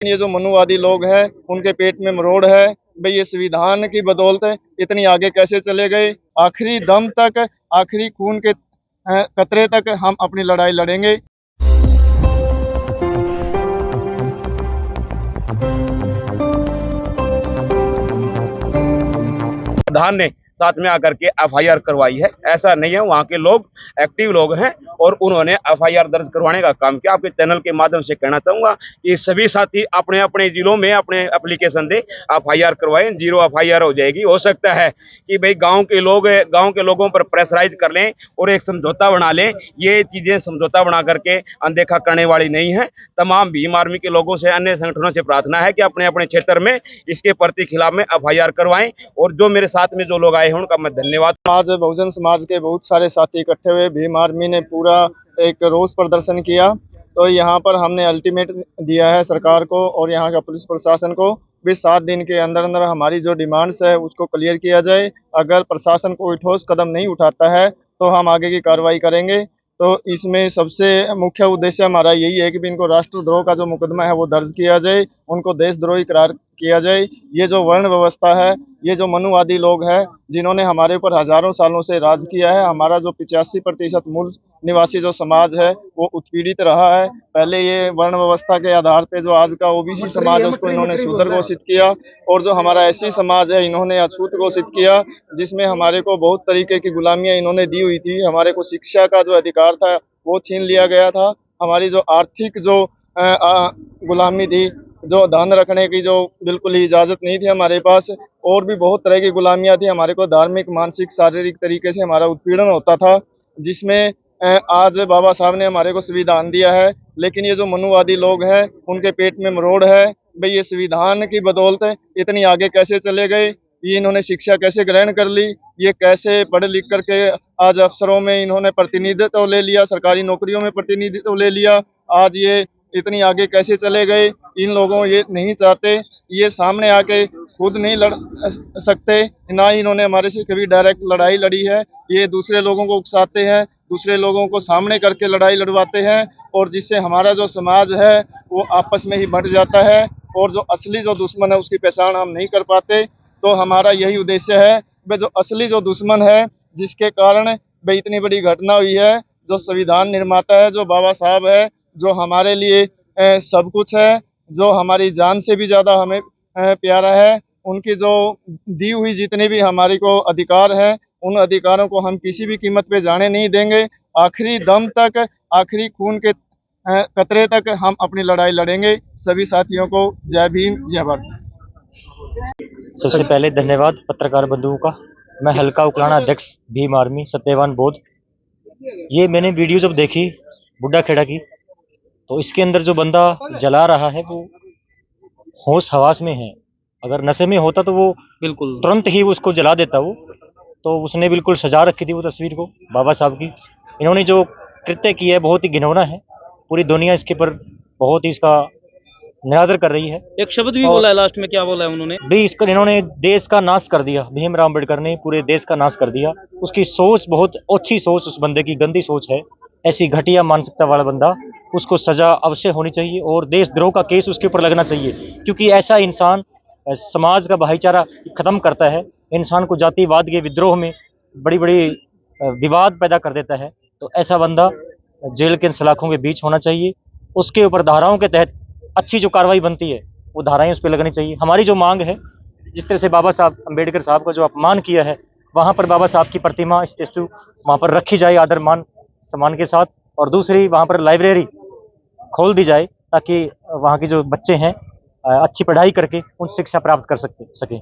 ये जो मनुवादी लोग हैं उनके पेट में मरोड़ है। भाई ये संविधान की बदौलत इतनी आगे कैसे चले गए? आखिरी दम तक, आखिरी खून के कतरे तक हम अपनी लड़ाई लड़ेंगे। प्रधान ने साथ में आकर के एफआईआर करवाई है, ऐसा नहीं है। वहाँ के लोग एक्टिव लोग हैं और उन्होंने एफआईआर दर्ज करवाने का काम किया। आपके चैनल के माध्यम से कहना चाहूंगा कि सभी साथी अपने अपने जिलों में अपने एप्लीकेशन दे, एफआईआर करवाएं। 0 एफआईआर हो जाएगी। हो सकता है कि भाई गांव के लोगों पर प्रेशराइज कर लें और एक समझौता बना लें। ये चीजें समझौता बना करके अनदेखा करने वाली नहीं है। तमाम भीम आर्मी के लोगों से, अन्य संगठनों से प्रार्थना है कि अपने अपने क्षेत्र में इसके प्रति खिलाफ में एफआईआर करवाएं। और जो मेरे साथ में जो लोग आए हैं उनका मैं धन्यवाद। आज बहुजन समाज के बहुत सारे साथी इकट्ठे हुए, भीम आर्मी ने पूरा एक रोष प्रदर्शन किया। तो यहाँ पर हमने अल्टीमेट दिया है सरकार को और यहाँ का पुलिस प्रशासन को भी 7 दिन के अंदर अंदर हमारी जो डिमांड्स है उसको क्लियर किया जाए। अगर प्रशासन कोई ठोस कदम नहीं उठाता है तो हम आगे की कार्रवाई करेंगे। तो इसमें सबसे मुख्य उद्देश्य हमारा यही है कि भी इनको राष्ट्रद्रोह का जो मुकदमा है वो दर्ज किया जाए, उनको देशद्रोही करार किया जाए। ये जो वर्ण व्यवस्था है, ये जो मनुवादी लोग हैं जिन्होंने हमारे ऊपर हजारों सालों से राज किया है, हमारा जो 85% मूल निवासी जो समाज है वो उत्पीड़ित रहा है। पहले ये वर्ण व्यवस्था के आधार पे जो आज का ओबीसी समाज है उसको इन्होंने शूद्र घोषित किया और जो हमारा एससी समाज है इन्होंने अछूत घोषित किया, जिसमें हमारे को बहुत तरीके की गुलामियां इन्होंने दी हुई थी। हमारे को शिक्षा का जो अधिकार था वो छीन लिया गया था। हमारी जो आर्थिक जो गुलामी थी, जो धन रखने की जो बिल्कुल ही इजाज़त नहीं थी हमारे पास, और भी बहुत तरह की गुलामियां थी। हमारे को धार्मिक, मानसिक, शारीरिक तरीके से हमारा उत्पीड़न होता था, जिसमें आज बाबा साहब ने हमारे को संविधान दिया है। लेकिन ये जो मनुवादी लोग हैं उनके पेट में मरोड़ है। भाई ये संविधान की बदौलत इतनी आगे कैसे चले गए? ये इन्होंने शिक्षा कैसे ग्रहण कर ली? ये कैसे पढ़ लिख करके आज अफसरों में इन्होंने प्रतिनिधित्व ले लिया, सरकारी नौकरियों में प्रतिनिधित्व ले लिया? आज ये इतनी आगे कैसे चले गए? इन लोगों ये नहीं चाहते, ये सामने आके खुद नहीं लड़ सकते, ना ही इन्होंने हमारे से कभी डायरेक्ट लड़ाई लड़ी है। ये दूसरे लोगों को उकसाते हैं, दूसरे लोगों को सामने करके लड़ाई लड़वाते हैं और जिससे हमारा जो समाज है वो आपस में ही बंट जाता है और जो असली जो दुश्मन है उसकी पहचान हम नहीं कर पाते। तो हमारा यही उद्देश्य है भाई जो असली जो दुश्मन है, जिसके कारण भाई इतनी बड़ी घटना हुई है, जो संविधान निर्माता है, जो बाबा साहब है, जो हमारे लिए सब कुछ है, जो हमारी जान से भी ज़्यादा हमें प्यारा है, उनकी जो दी हुई जितने भी हमारे को अधिकार है, उन अधिकारों को हम किसी भी कीमत पे जाने नहीं देंगे। आखिरी दम तक, आखिरी खून के कतरे तक हम अपनी लड़ाई लड़ेंगे। सभी साथियों को जय भीम, जय भारत। सबसे पहले धन्यवाद पत्रकार बंधुओं का। मैं हल्का उकलाना अध्यक्ष भीम आर्मी सत्यवान बौद्ध। ये मैंने वीडियो जब देखी बुड्ढा खेड़ा की, तो इसके अंदर जो बंदा जला रहा है वो होश हवास में है। अगर नशे में होता तो वो बिल्कुल तुरंत ही उसको जला देता। वो तो उसने बिल्कुल सजा रखी थी वो तस्वीर को बाबा साहब की। इन्होंने जो कृत्य किया है बहुत ही घिनौना है। पूरी दुनिया इसके ऊपर बहुत ही इसका निरादर कर रही है। एक शब्द भी बोला है लास्ट में, क्या बोला है उन्होंने? भी इसका इन्होंने देश का नाश कर दिया। भीमराव अम्बेडकर ने पूरे देश का नाश कर दिया। उसकी सोच बहुत अच्छी सोच, उस बंदे की गंदी सोच है। ऐसी घटिया मानसिकता वाला बंदा, उसको सजा अवश्य होनी चाहिए और देशद्रोह का केस उसके ऊपर लगना चाहिए, क्योंकि ऐसा इंसान समाज का भाईचारा खत्म करता है, इंसान को जातिवाद के विद्रोह में बड़ी बड़ी विवाद पैदा कर देता है। तो ऐसा बंदा जेल के सलाखों के बीच होना चाहिए। उसके ऊपर धाराओं के तहत अच्छी जो कार्रवाई बनती है वो धाराएं उस पर लगनी चाहिए। हमारी जो मांग है, जिस तरह से बाबा साहब अम्बेडकर साहब का जो अपमान किया है, वहाँ पर बाबा साहब की प्रतिमा, स्टैचू वहाँ पर रखी जाए आदर मान सम्मान के साथ। और दूसरी, वहाँ पर लाइब्रेरी खोल दी जाए ताकि वहाँ के जो बच्चे हैं अच्छी पढ़ाई करके उच्च शिक्षा प्राप्त कर सकें।